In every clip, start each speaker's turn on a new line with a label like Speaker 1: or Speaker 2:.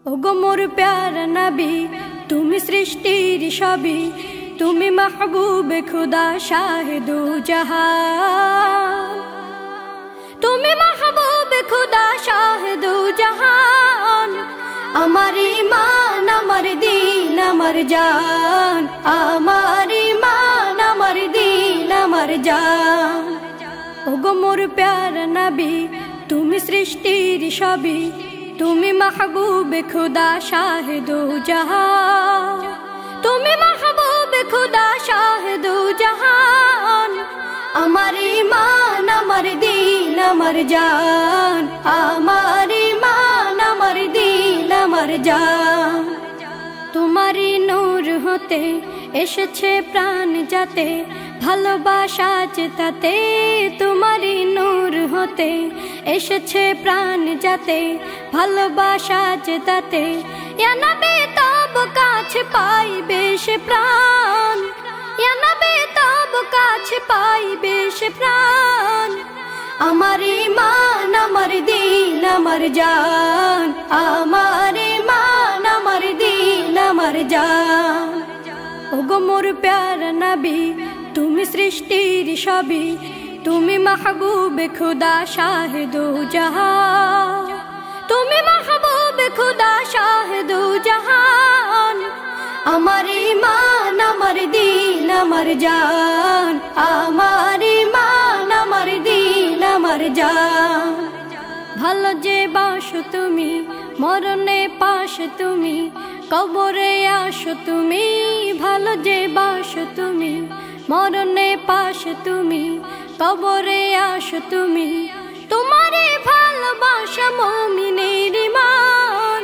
Speaker 1: ওগো মোর প্যারা নবী, তুমি সৃষ্টির সবই, তুমি মাহবুবে খুদা শাহে দু জাহান, তুমি মাহবুবে খুদা শাহে দু জাহান। আমার ঈমান, আমার দিন, আমার জান, আমার ঈমান, আমার দিন, আমার জান। ওগো মোর প্যারা নবী, তুমি সৃষ্টির সবই, তুমি মাহবুবে খুদা শাহে দু জাহান, তুমি মাহবুবে খুদা শাহে দু জাহান। আমার ঈমান, আমার দিন, আমার জান, আমার ঈমান, আমার দিন, আমার জান। তোমারই নূর হতে এসেছে প্রাণ যাতে, ভালোবাসা চেতাতে। তোমারই নূর হতে এসেছে প্রাণ যাতে, ভালোবাসা চেতাতে। ইয়া নবী তব কাছে পাইবে সে প্রাণ, ইয়া নবী তব কাছে পাইবে সে প্রাণ। আমার ঈমান, আমার দিন, আমার জান, আমার ঈমান, আমার দিন, আমার জান। ওগো মোর প্যারা নবী, তুমি সৃষ্টির সবই, তুমি মাহবুবে খুদা শাহে দু জাহান, তুমি মাহবুবে খুদা শাহে দু জাহান। আমার ঈমান, আমার দিন, আমার জান, আমার ঈমান, আমার দিন, আমার জান। ভালো যে বাসো তুমি, মরণে পাশে তুমি, কবরে আসো তুমি। ভালো যে বাসো তুমি, মরণে পাশে তুমি, কবরে আসো তুমি। তোমারে ভালোবাসা মুমিনের ঈমান,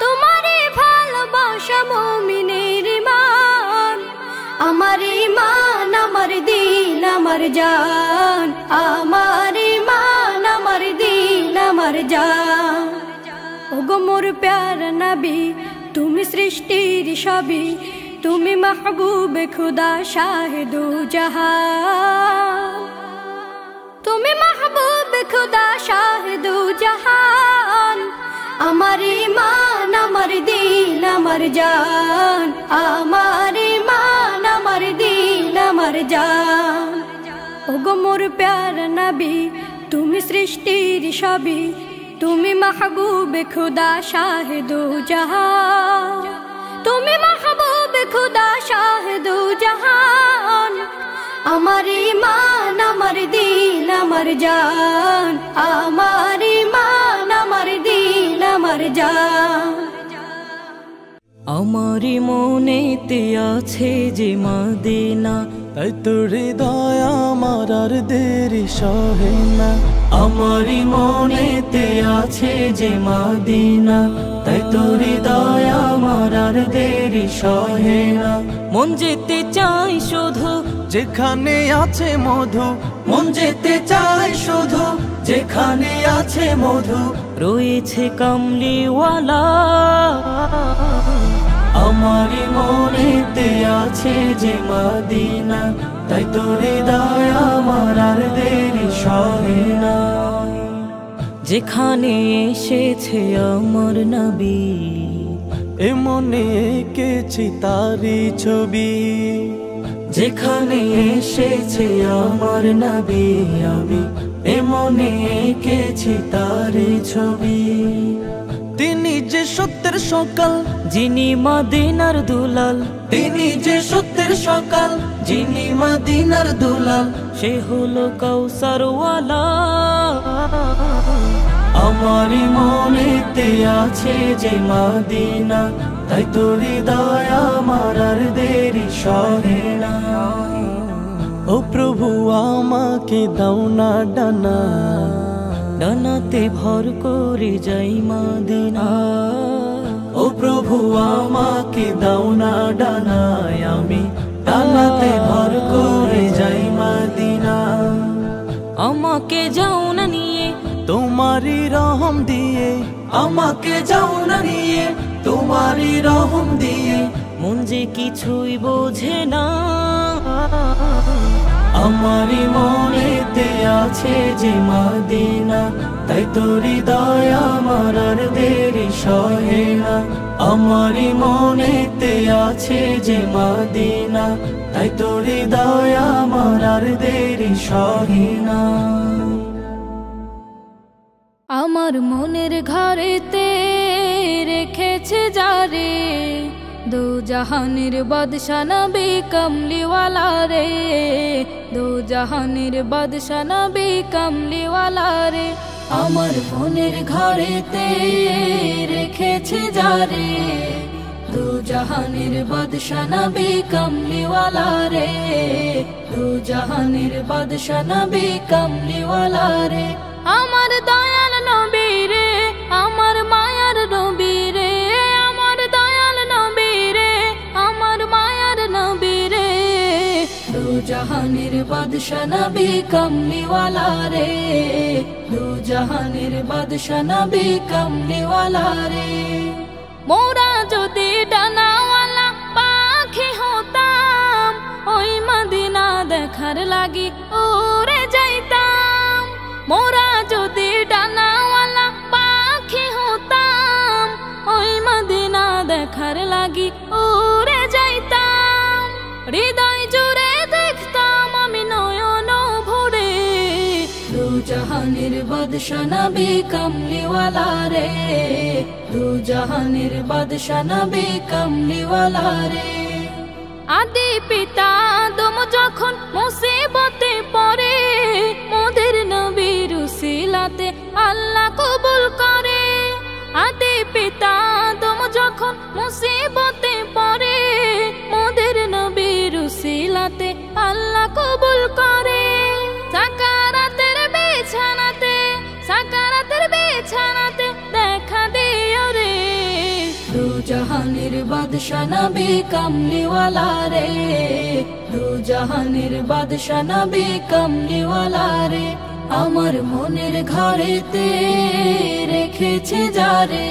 Speaker 1: তোমারে ভালোবাসা মুমিনের ঈমান। আমার ঈমান, আমার দিন, আমার জান, আমার ঈমান, আমার দিন, আমার জান। ওগো মোর প্যারা নবী, তুমি সৃষ্টির সবই, তুমি মাহবুবে খুদা শাহে দু জাহান, তুমি মাহবুবে খুদা শাহে দু জাহান। আমার ঈমান, আমার দিন, আমার জান, আমার ঈমান, আমার দিন, আমার জান। ওগো মোর প্যারা নবী, তুমি সৃষ্টির সবই, তুমি মাহবুবে খুদা শাহে দু জাহান, তুমি মাহবুবে খুদা শাহে দু জাহান। আমার ঈমান, আমার দিন, আমার জান, আমার ঈমান, আমার দিন, আমার জান।
Speaker 2: আমার মনেতে আছে যে মদিনা,
Speaker 3: তাই তোর হৃদয় আমার আর দেরি সহে না।
Speaker 2: আমার মনেতে আছে যে মদিনা, তাই তোর হৃদয় আমার আর দেরি সহে না। মন যেতে চাই শুধু
Speaker 3: যেখানে আছে মধু,
Speaker 2: মন যেতে চাই শুধু যেখানে আছে মধু, রয়েছে কামলিওয়ালা। আমার মনেতে আছে যে মদিনা, তাই তোর হৃদয় আমার আর দেরি সহে না। যেখানে এসেছে আমার নবী,
Speaker 3: এ মনে এঁকেছি তারি ছবি।
Speaker 2: যেখানে এসেছে আমার নবী, আমি এ মনে এঁকেছি তারি ছবি।
Speaker 3: তিনি যে সত্যের সকাল,
Speaker 2: যিনি মদিনার দুলাল, তিনি যে সত্যের সকাল, যিনি মদিনার দুলাল, সে হলো কাউসারওয়ালা। আমার মনেতে আছে যে মদিনা, তাই তোর হৃদয় আমার আর দেরি সহে না।
Speaker 3: ও প্রভু আমাকে দাও না ডানা,
Speaker 2: ডানাতে ভর করে যাই মদিনা। ও প্রভু আমাকে দাও না ডানায়, আমি ডানাতে ভর করে যাই মদিনা। আমাকে যাও না নিয়ে
Speaker 3: তোমারি রহম দিয়ে,
Speaker 2: আমাকে যাও না নিয়ে তোমারি রহম দিয়ে, মন যে কিছুই বোঝে না। আমারি মনেতে আছে যে মদিনা, তাই তো হৃদয় আমার আর দেরি সহে না। আমারি মনেতে আছে যে মদিনা, তাই তো হৃদয় আমার আর দেরি সহে না।
Speaker 1: আমার মনের ঘরেতে রেখেছে যারে, দো জাহানের বাদশা নবী কমলিওয়ালা রে, দো জাহানের বাদশা নবী কমলিওয়ালা রে। আমার মনের ঘরেতে রেখেছে যারে, দো জাহানের বাদশা নবী কমলিওয়ালা রে, দো জাহানের বাদশা নবী কমলিওয়ালা রে। আমার দয়াল নবী রে, আমার মায়ার নবী রে, আমার দয়াল নবী রে, আমার মায়ার নবী রে, দো জাহানের বাদশা নবী কমলিওয়ালা রে, দো জাহানের বাদশা নবী কমলিওয়ালা রে। মোরা যদি ডানাওয়ালা পাখি হতাম, ওই মদিনা দেখার লাগি উড়ে যাইতাম। মোরা যদি ডানাওয়ালা পাখি হতাম, ওই মদিনা দেখার লাগি উড়ে যাইতাম। হৃদয় জুড়ে দেখতাম আমি নয়ন ভরে, দো জাহানের বাদশা নবী কমলিওয়ালা রে, দো জাহানের বাদশা নবী কমলিওয়ালা রে। আদি পিতা আদম যখন মুসিবতে পড়ে, মোদের নবীর উসিলাতে আল্লাহ কবুল করে। আদি পিতা আদম যখন মুসিবতে পড়ে, মোদের নবীর উসিলাতে আল্লাহ কবুল করে। সাকারাতের বিছানাতে, সাকারাতের বিছানাতে দেখা দিও রে, দো জাহানের বাদশা নবী কমলিওয়ালা রে, দো জাহানের বাদশা নবী কমলিওয়ালা রে। আমার মনের ঘরেতে রেখেছে যারে,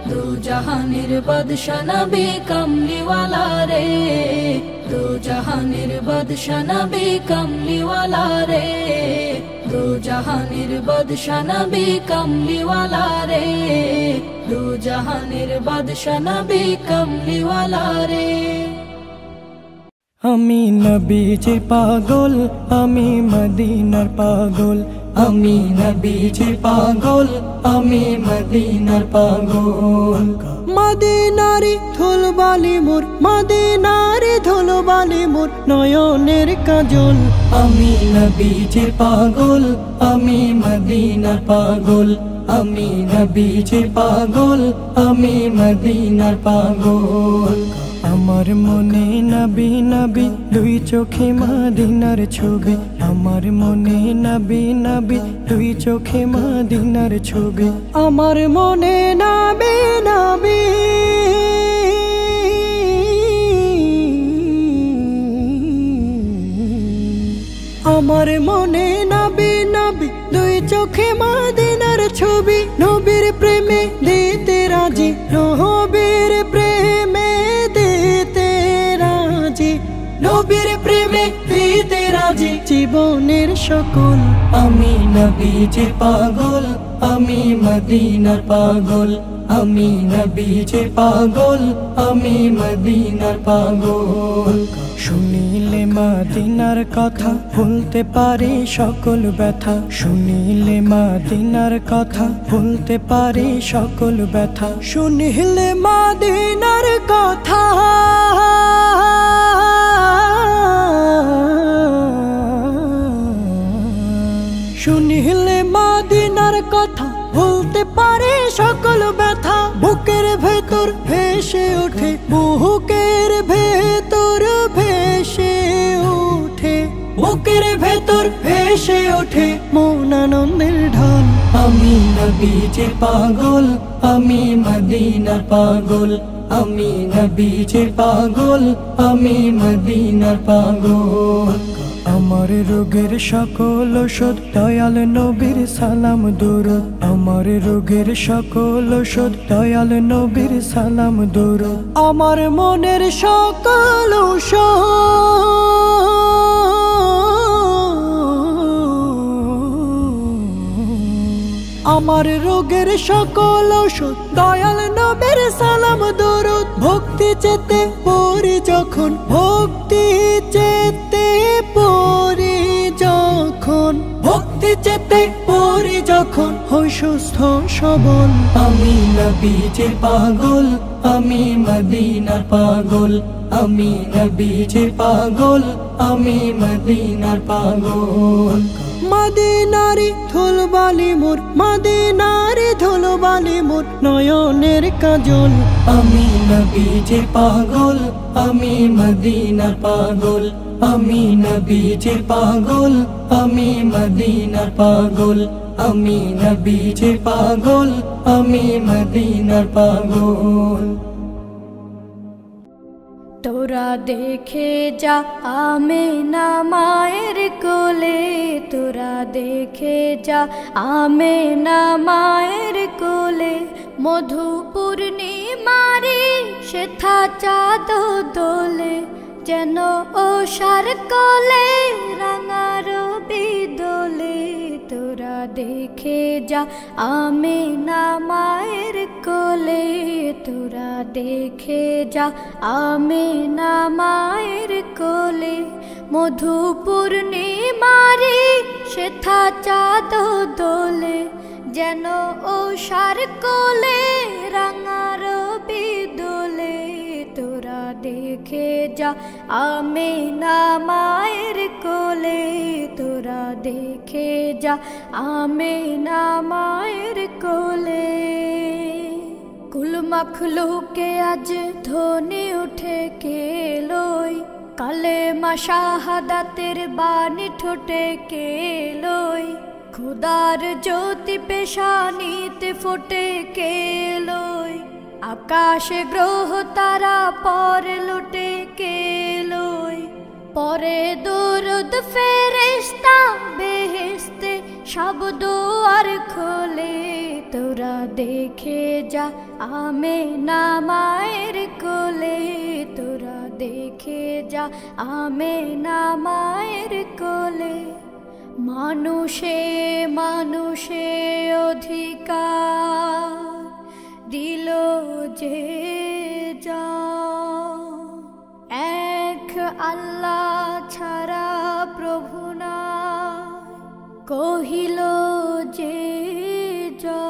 Speaker 1: দো জাহানের বাদশা নবী কমলিওয়ালা রে, দো জাহানের বাদশা নবী কমলিওয়ালা রে, দো জাহানের বাদশা নবী কমলিওয়ালা রে, দো জাহানের বাদশা নবী কমলিওয়ালা রে।
Speaker 2: আমি নবীজির পাগল, আমি মদিনার পাগল, আমি নবীজির পাগল, আমি মদিনার পাগল।
Speaker 3: মদিনারি ধুলবালি মোর, মদিনারি ধুলবালি মোর নয়নের কাজল।
Speaker 2: আমি নবীজির পাগল, আমি মদিনার পাগল, আমি নবীজির পাগল, আমি মদিনার পাগল। আমার মনে নবী নবী দুই চোখে মদিনার ছবি, আমার মনে নবী নবী দুই চোখে মদিনার ছবি,
Speaker 3: আমার মনে নবী নবী, আমার মনে নবী নবী দুই চোখে মদিনার ছবি। নবীর প্রেমে দিতে রাজি, নবীর প্রেমে দিতে রাজি, নবীর প্রেমে দিতে রাজি জীবনের সকল।
Speaker 2: আমি নবীজির পাগল, আমি মদিনার পাগল, আমি নবীজির পাগল, আমি মদিনার পাগল। শুনিলে মদিনার কথা ভুলতে পারি সকল ব্যথা, শুনিলে মদিনার কথা ভুলতে পারি সকল ব্যথা,
Speaker 3: শুনিলে মদিনার কথা, শুনিলে মদিনার কথা ভুলতে পারে সকল ব্যথা। বুকের ভেতর ভেসে ওঠে, বুকের ভেতর ভেসে ওঠে, বুকের ভেতর ভেসে ওঠে মন আনন্দের ঢল।
Speaker 2: আমি নবীজির পাগল, আমি মদিনার পাগল, আমি নবীজির পাগল, আমি মদিনার পাগল। আমার রোগের সকল ওষুধ দয়াল নবীর সালাম দরুদ, আমার রোগের সকল ওষুধ দয়াল নবীর সালাম দরুদ।
Speaker 3: আমার মনের সকল ঔষধ আমার রোগের সকল ঔষধ দয়াল নবীর সালাম দরুদ ভক্তি চেতে পড়ি যখন ভক্তি চেতে পড়ি যখন ভক্তি চেতে পড়ি যখন হই সুস্থ সবল
Speaker 2: আমি নবীজির পাগল আমি মদিনার পাগল আমি নবীজির পাগল আমি মদিনার পাগল
Speaker 3: মদিনারি ধুলবালি মোর মদিনারি ধুলবালি মোর নয়নের কাজল
Speaker 2: আমি নবীজির পাগল আমি মদিনার পাগল আমি নবীজির পাগল আমি মদিনার পাগল আমি নবীজির পাগল আমি মদিনার পাগল
Speaker 1: তোরা দেখে যা আমেনা মায়ের কোলে তোরা দেখে যা আমেনা মায়ের কোলে মধু পূর্ণিমারি সেথা চাঁদ দোলে যেন ওষার কোলে রাঙা রবি দোলে তোরা দেখে যা আমেনা মায়ের কোলে তোরা দেখে যা আমেনা মায়ের কোলে মধু পূর্ণিমারি সেথা চাঁদ দোলে যেন ওষার কোলে রাঙা রবি দোলে তোরা দেখে যা আমেনা মায়ের কোলে তোরা দেখে যা আমেনা মায়ের কোলে কুল মখলুকে আজ ধ্বনি উঠে কেলোই কালেমা শাহাদাতের বাণী ঠোঁটে কেলোই খুদার জ্যোতি পেশানিতে ফোটে কেলোই আকাশে গ্রহ তারা পরে লুটে কেলোই পরে দরুদ ফেরেশতা বেহেশতে সব দুয়ার খোলে তোরা দেখে যা আমেনা মায়ের কোলে তোরা দেখে যা আমেনা মায়ের কোলে মানুষে মানুষে অধিকার দিল যে যা এক আল্লাহ ছাড়া প্রভু না কহিল যে যা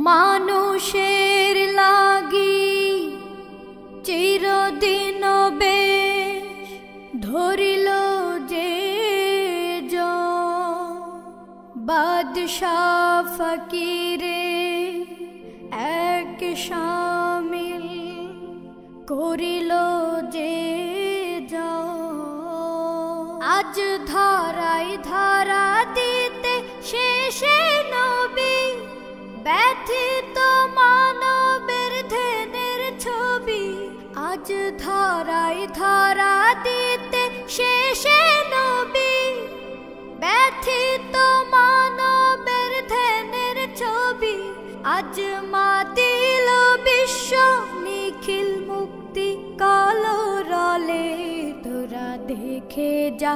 Speaker 1: মানুষের লাগি চিরদিন বেশ ধরিল যে যা বাদশাহ ফকিরে এক শামিল করিল যে যা আজ ধরাই ধরা দিতে শেষে নবী ব্যথিত মানবের ধ্যানের ছবি আজ ধরাই ধরা দিতে শেষে নবী ব্যথিত মানবের ধ্যানের ছবি আজ মাতিল বিশ্ব নিখিল মুক্তি কলরলে তোরা দেখে যা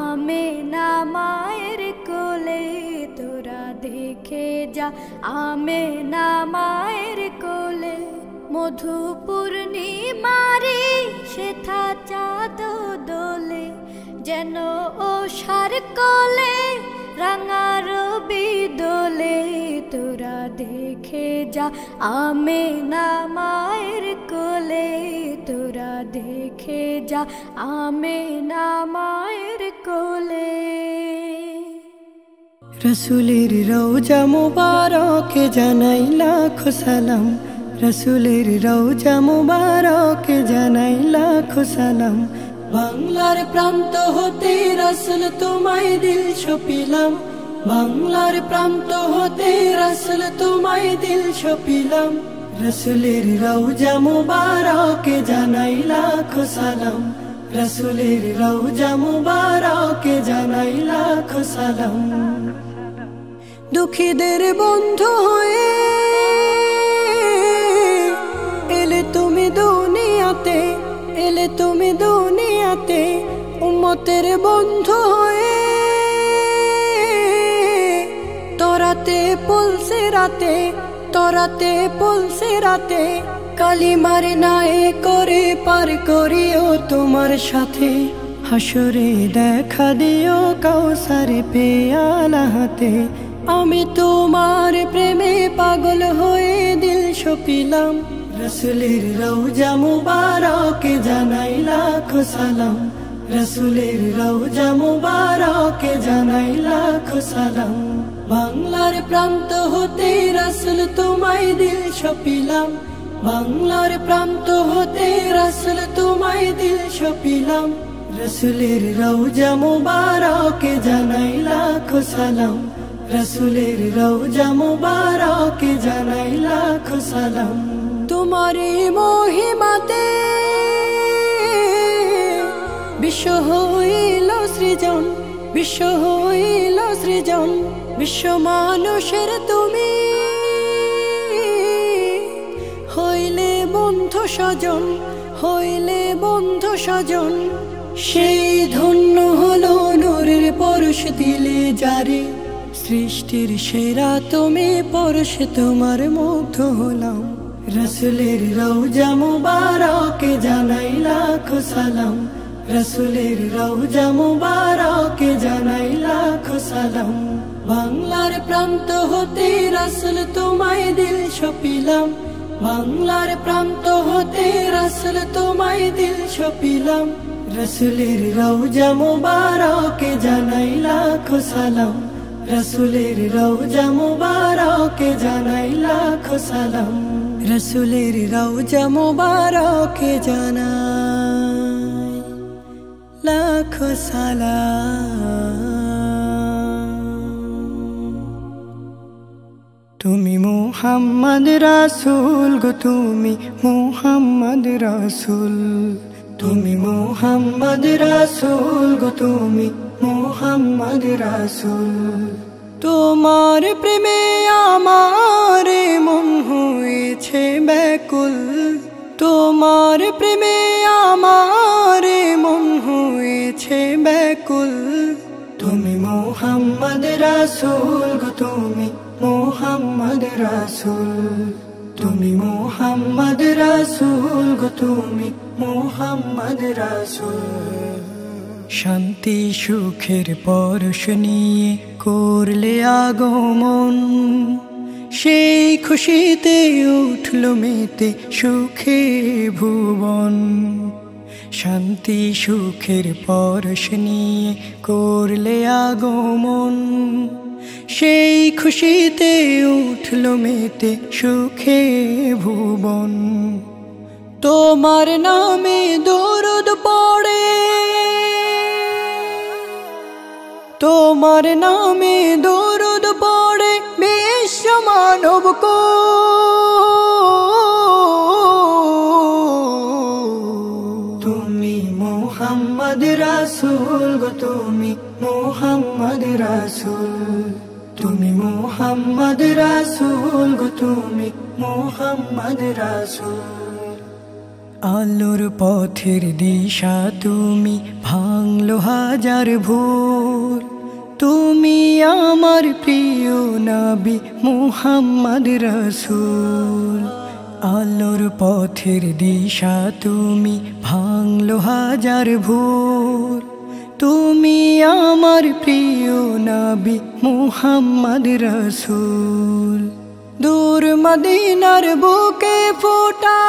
Speaker 1: আমেনা মায়ের কোলে তোরা দেখে যা আমেনা মায়ের কোলে মধু পূর্ণিমারি সেথা চাঁদ দোলে যেন ওষার কোলে রাঙা রবি দোলে তোরা দেখে যা আমেনা মায়ের কোলে তোরা দেখে যা আমেনা মায়ের কোলে
Speaker 3: রসুলের রওজা মুবারকে জানাই লাখো সালাম রসুলের রওজা মুবারকে জানাই লাখো সালাম বাংলার প্রান্ত হতে রসুল তোমায় দিল ছপিলাম বাংলার প্রান্ত হতে রসুল তোমায় দিল ছপিলাম রসুলের রওজা মুবারকে জানাই লাখো সালাম রসুলের রওজা মুবারকে জানাই লাখো সালাম দুঃখীদের বন্ধু হয়ে এলে তুমি দুনিয়াতে এলে তুমি দুনিয়াতে উম্মতের বন্ধু হয়ে তোরা
Speaker 4: তরাতে পলসে রাতে কালিমার নায়ে করে পার করিও তোমার সাথে। হাসরে দেখা দিও কাউসারে পেয়ালা হাতে। আমি তোমার প্রেমে পাগল হয়ে দিল সপিলাম। রসুলের রওজা মুবারকে জানাই লাখো সালাম। রসুলের রওজা মুবারকে জানাই লাখো সালাম। বাংলার প্রান্ত হতে রসুল তোমায় দিল সপিলাম। বাংলার প্রান্ত হতে রসুল তোমায় দিল সপিলাম। রসুলের রওজা মুবারকে জানাই লাখো সালাম। রসুলের রওজা মুবারকে জানাই লাখো সালাম। তোমারে মহিমাতে বিশ্ব হইল সৃজন, বিশ্ব হইল সৃজন। বিশ্ব মানুষের তুমি হইলে বন্ধু স্বজন, হইলে বন্ধু স্বজন। সেই ধন্য হলো নূরের পরশ দিলে যারে। সৃষ্টির সেরা তুমি পরশ তোমার মুগ্ধ হলাম। রসুলের রওজা মুবারকে জানাই লাখো সালাম। রসুলের রওজা মুবারকে জানাই লাখো সালাম। বাংলার প্রান্ত হতে রসুল তোমায় দিল সপিলাম। বাংলার প্রান্ত হতে রসুল তোমায় দিল সপিলাম। রসুলের রওজা মুবারকে জানাই লাখো সালাম। রসুলের রওজা মুবারকে জানাই লাখো সালাম। রসুলের রওজা মুবারকে জানাই লাখো সালাম। তুমি মুহাম্মদ রাসূল গো, তুমি মুহাম্মদ রাসূল। তুমি মুহাম্মদ রাসূল গো, তুমি মুহাম্মদ রাসূল। তোমার প্রেমে আমার মন হয়েছে ব্যাকুল। তোমার প্রেমে আমার মন হয়েছে ব্যাকুল। তুমি মুহাম্মদ রাসূল গো, তুমি মুহাম্মদ রাসূল। তুমি মুহাম্মদ রাসূল গো, তুমি মুহাম্মদ রাসূল। শান্তি সুখের পরশ নিয়ে করলে আগমন। সেই খুশিতে উঠল মেতে সুখে ভুবন। শান্তি সুখের পরশ নিয়ে করলে আগমন। সেই খুশিতে উঠল মেতে সুখে ভুবন। তোমার নামে দরুদ পড়ে, তোমার নামে দরুদ পড়ে বিশ্ব মানব কো। তুমি মুহাম্মদ রাসূল গো, তুমি মুহাম্মদ রাসূল। তুমি মুহাম্মদ রাসূল গো, তুমি মুহাম্মদ রাসূল। আলোর পথের দিশা তুমি, ভাঙলো হাজার ভুল। তুমি আমার প্রিয় নবী মুহাম্মদ রাসূল। আলোর পথের দিশা তুমি, ভাঙলো হাজার ভুল। তুমি আমার প্রিয় নবী মুহাম্মদ রাসূল। দূর মদিনার বুকে ফোটা,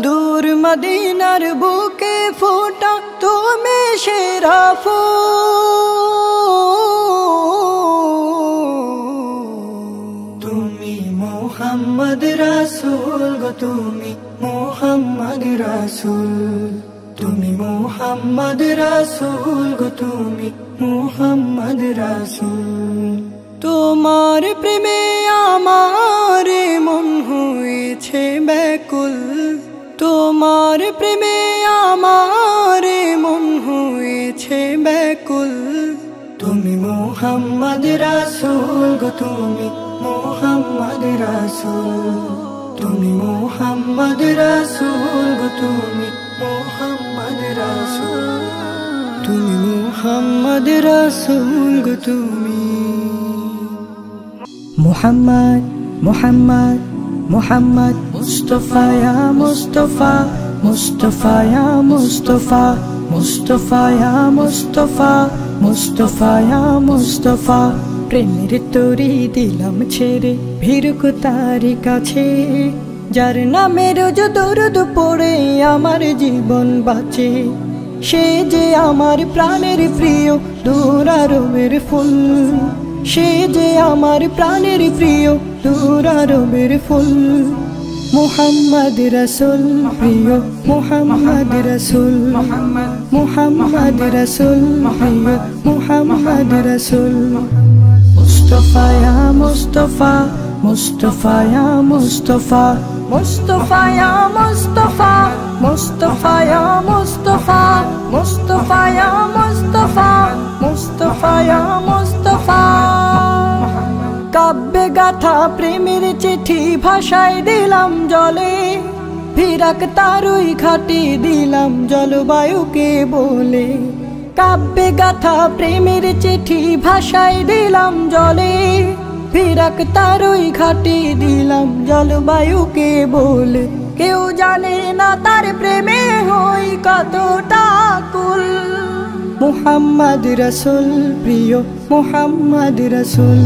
Speaker 4: দূর মদিনার বুকে ফোটা তুমি সেরা ফুল। তুমি মুহাম্মদ রাসূল গো, তুমি মুহাম্মদ রাসূল। তুমি মুহাম্মদ রাসূল গো, তুমি মুহাম্মদ রাসূল। তোমার প্রেমে আমার মন হয়েছে ব্যাকুল। তোমার প্রেমে আমার মন হয়েছে ব্যাকুল। তুমি মুহাম্মদ রাসূল গো, তুমি মুহাম্মদ রাসূল। তুমি মুহাম্মদ রাসূল গো, তুমি মুহাম্মদ রাসূল। তুমি মুহাম্মদ রাসূল গো তুমি। মুহাম্মদ মুহাম্মদ মুহাম্মদ মুস্তাফা ইয়া মুস্তাফা, মুস্তাফা ইয়া মুস্তাফা, মুস্তাফা ইয়া মুস্তাফা, মুস্তাফা ইয়া মুস্তাফা। প্রেমের তরি দিলাম ছেড়ে ভিড়কো তারি কাছে, যার নামে রোজ দরুদ পড়ে আমার জীবন বাঁচে। সে যে আমার প্রাণের প্রিয় দুরারোমের ফুল, সে যে আমার প্রাণের প্রিয় দুরারোমের ফুল। মুহাম্মদ রাসূল প্রিয় মুহাম্মদ রাসূল, মুহাম্মদ রাসূল প্রিয় মুহাম্মদ রাসূল। মুস্তাফা ইয়া মুস্তাফা, মুস্তাফা ইয়া মুস্তাফা, মুস্তাফা ইয়া মুস্তাফা, মুস্তাফা ইয়া মুস্তাফা, মুস্তাফা ইয়া মুস্তাফা, মুস্তাফা ইয়া মুস্তাফা। কাব্যে গাথা প্রেমের চিঠি ভাষায় দিলাম জলে, ফিরাক তারই ঘাটে দিলাম জলবায়ুকে বলে। কাব্যে গাথা প্রেমের চিঠি ভাষায় দিলাম জলে, ফিরাক তারই ঘাটে দিলাম জলবায়ুকে বলে। কেউ জানে না তার প্রেমে হই কতটা কুল। মুহাম্মদ রাসূল প্রিয় মুহাম্মদ রাসূল।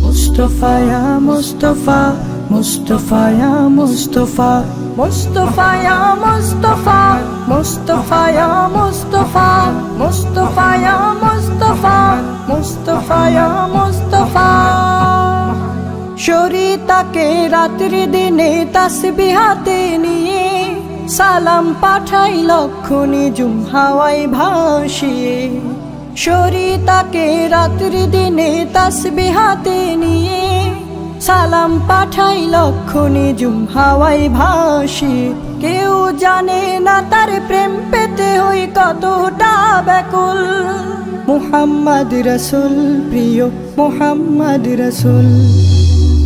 Speaker 4: মুস্তাফা ইয়া মুস্তাফা, মুস্তাফা ইয়া মুস্তাফা, মুস্তাফা ইয়া মুস্তাফা, মুস্তাফা ইয়া মুস্তাফা, মুস্তাফা ইয়া মুস্তাফা, মুস্তাফা ইয়া মুস্তাফা। শরীতাকে রাত্রি দিনে তাসবিহাতে নিয়ে সালাম পাঠাই লক্ষ নিঝুম হাওয়ায় ভাসিয়ে। শরীতাকে রাত্রি দিনে তাসবিহাতে নিয়ে সালাম পাঠাই লক্ষ নিঝুম হাওয়ায় ভাসিয়ে। কেউ জানে না তার প্রেম পেতে হই কতটা ব্যাকুল। মুহাম্মদ রাসূল প্রিয় মুহাম্মদ রাসূল।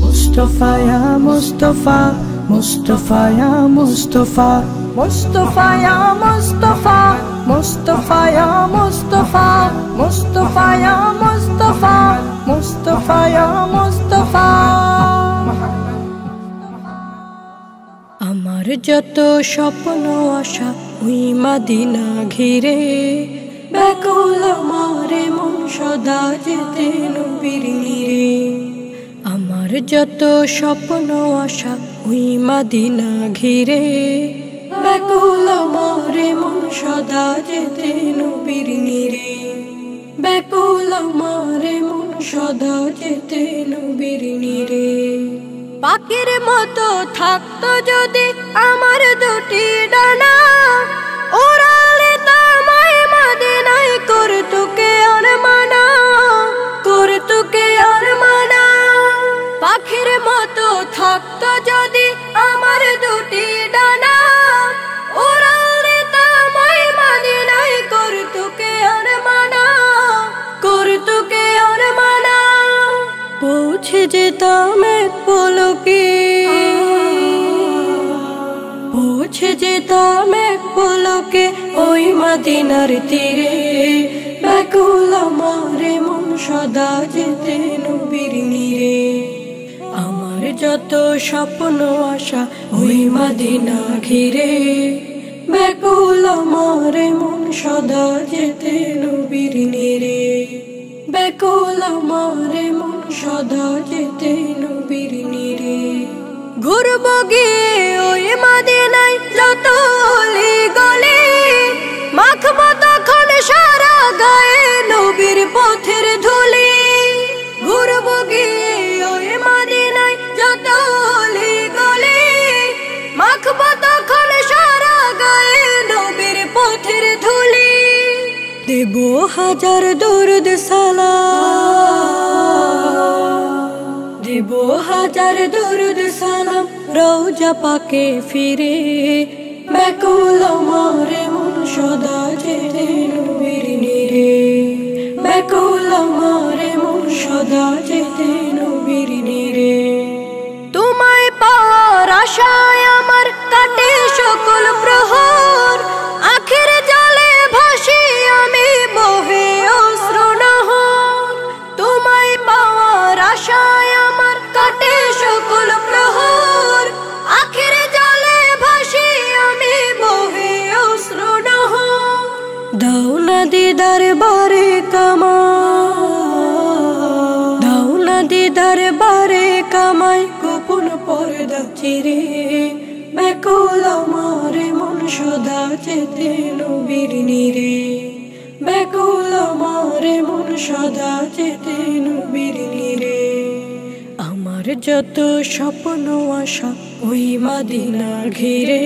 Speaker 4: মুস্তাফা ইয়া মুস্তাফা, মুস্তাফা ইয়া মুস্তাফা, মুস্তাফা ইয়া মুস্তাফা, মুস্তাফা ইয়া মুস্তাফা, মুস্তাফা ইয়া মুস্তাফা, মুস্তাফা ইয়া মুস্তাফা। আমার যত স্বপ্ন আশা ওই মদিনা ঘিরে, ব্যাকুল আমার মন সদা যেতে নবীর নিরে। আমার যত স্বপ্ন আশা ওই মদিনা ঘিরে, ব্যাকুল আমার মন সদা যেতে নবীর নিরে। ব্যাকুল আমার মন সদা যেতে নবীর নিরে। পাখির মতো থাকতো যদি আমার দুটি ডানা, উড়ালে তোমায় মদিনায় করতো কে আর মানা, করতো কে আর মানা। পাখির মতো থাকতো যদি আমার দুটি ডানা, উড়ালে তোমায় মদিনায় করতো কে আর মানা, করতো কে আর মানা। পৌঁছে যেতাম এক পলকে, পৌঁছে যেতাম এক পলকে ওই মদিনার তীরে। ব্যাকুল আমার মন সদা যেতে নবীর নিরে। আমার যত স্বপ্ন আশা ওই মদিনা ঘিরে, ব্যাকুল আমার মন সদা যেতে নবীর নিরে। ব্যাকুল আমার মন সদা যেতে নবীর নিরে। ঘুরবো গিয়ে ওই মদিনায় যত অলি গলি, মাখবো তখন সারা গায়ে নবীর পথের ধুলি। ঘুরবো গিয়ে ওই মদিনায় যত অলি গলি, মাখবো তখন সারা গায়ে নবীর পথের ধুলি। দেব হাজার দরুদ সালাম, দেব হাজার দরুদ সালাম রওজা পাকে ফিরে। ব্যাকুল আমার মন সদা যেতে নবীর নিরে। ব্যাকুল আমার মন সদা যেতে নবীর নিরে। তোমায় পাওয়ার আশায় আমার কাটে সকল প্রহর, আখের জলে ভাসি আমি বহে
Speaker 5: যখন পর্দা চিরে, ব্যাকুল আমার মন সদা চেতে নবীর নিরে, ব্যাকুল আমার মন সদা চেতে নবীর নিরে। আমার যত স্বপ্ন আশা ওই মদিনা ঘিরে,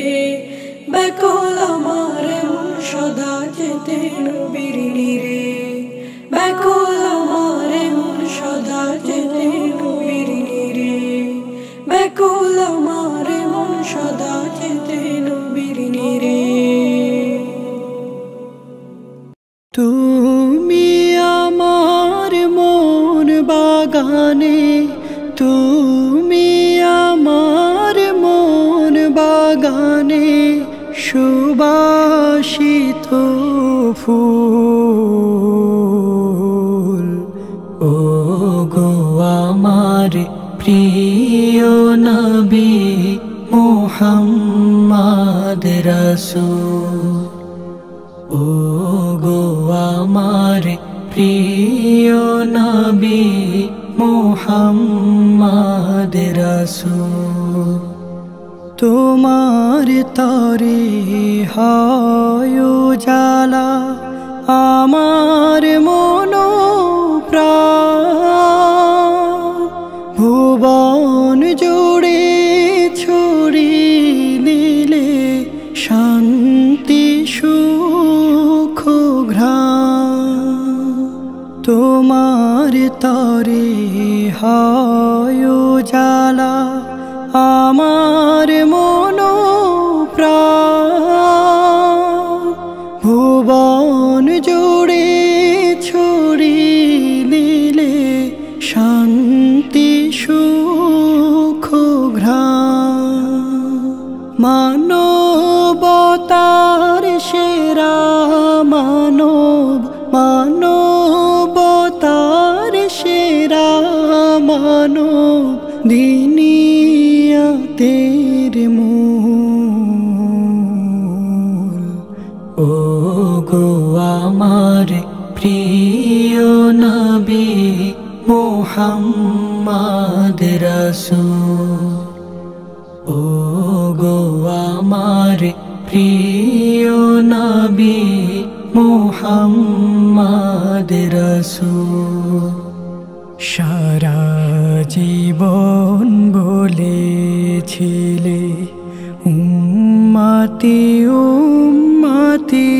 Speaker 5: ব্যাকুল আমার মন সদা চেতে নবীর নিরে, ব্যাকুল আমার মন সদা চেতে নবীর নিরে, ব্যাকুল আমার মন সদা চেতে নবীর নিরে।
Speaker 4: তুমি আমার মন বাগানে, তুমি আমার মন বাগানে সুবাসিত ফুল।
Speaker 2: ও গো আমার প্রিয় নবী মুহাম্মদ রাসূল, ও গো আমার প্রিয় নবী মুহাম্মদ রাসূল।
Speaker 4: তোমার তরে হয় উজালা আমার মন প্রাণ, ভুবন জুড়ে ছড়িয়ে দিলে শান্তি সুখ ঘ্রাণ। তোমার তরে হয় উজালা আমার মন প্রাণ, ভুবন জুড়ে ছড়িয়ে দিলে শান্তি সুখ ঘ্রাণ। মানবতার সেরা মানব, মানবতার সেরা মানব দিনিয়াতের মূল।
Speaker 2: ও গো আমার প্রিয় নবী মুহাম্মদ রাসূল, ও গো আমার প্রিয় নবী মুহাম্মদ রাসূল।
Speaker 4: সারা জীবন বলেছিলে উম্মতি উম্মতি,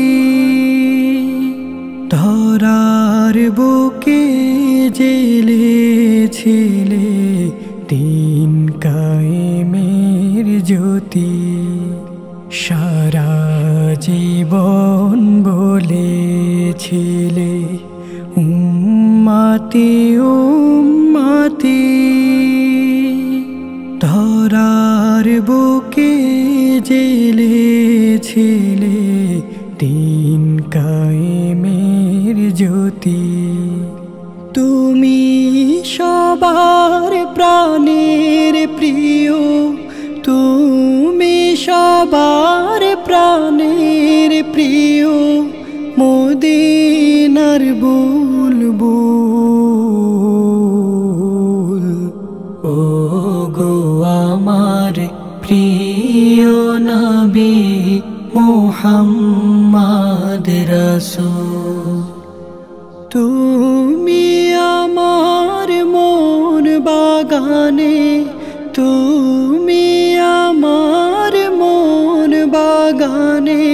Speaker 4: ধরার বুকে জেলেছিলে দিন কায়েমের জ্যোতি। সারা জীবন বলেছিলে উম্মতি উম্মতি, ধরার বুকে জেলেছিলে দিন কায়েমের জ্যোতি। তুমি সবার প্রাণের প্রিয়, তুমি সবার প্রাণের প্রিয়, মদিনার বুলবুল।
Speaker 2: ও গো আমার প্রিয় নবী মুহাম্মদ রাসূল,
Speaker 4: তুমি আমার মন বাগানে, তুমি আমার মন বাগানে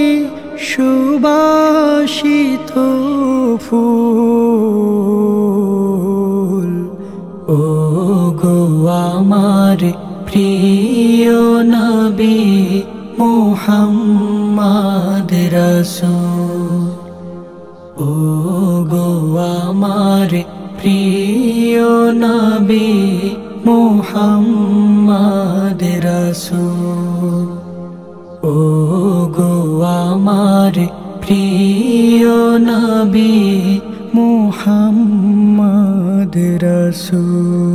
Speaker 4: সুবাসিত ফুল।
Speaker 2: ও গো আমার প্রিয় নবী মুহাম্মদ রাসূল, ও গো আমার প্রিয় নবী মুহাম্মদ রাসূল, ও গো আমার প্রিয় নবী মুহাম্মদ রাসূল।